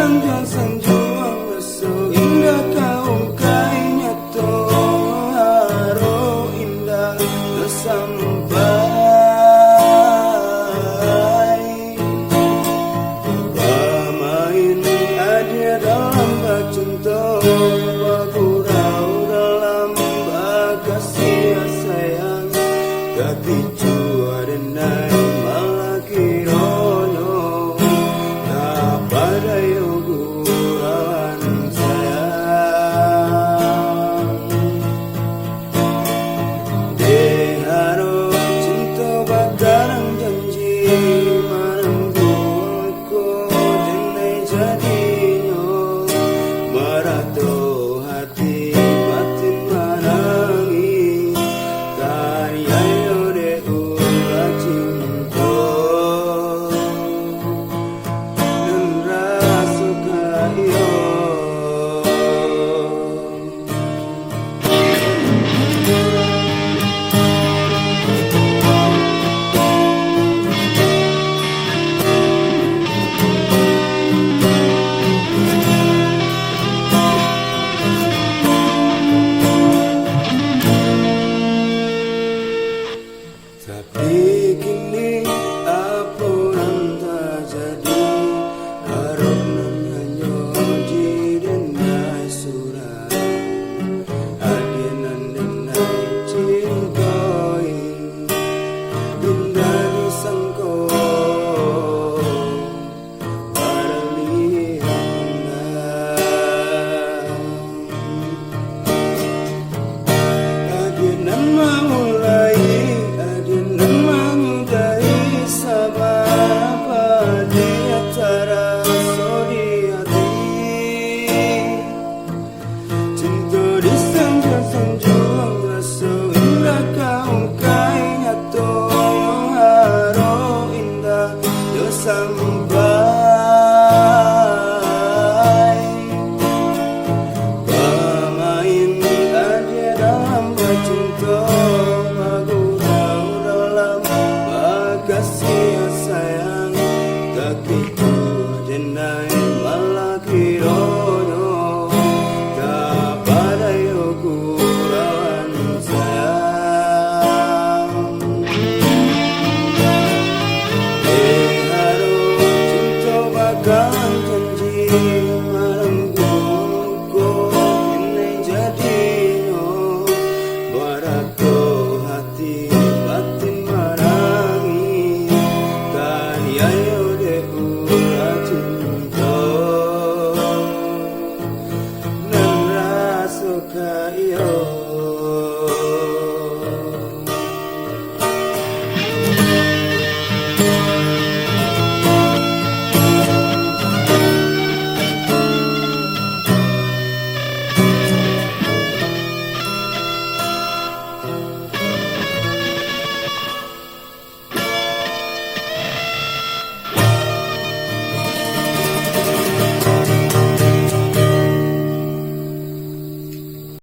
sanjung so indah kau kainya to haro indah tersampai pemain ada dalam cinta bergurau dalam kasih sayang tapi jua denai malah kironyo tak pada yoguran sayang deharo cinta batarang janji menunggu aku denai jadinya marato hati batin menangi karya yode ula cinta dan rasa kaya tapi kini apa yang terjadi harap nanya di denai surat adinan denai cintai indah disangko adinan memulai sampai pemain ada dalam cinta bergurau dalam kasih sayang tak itu denai malah kiro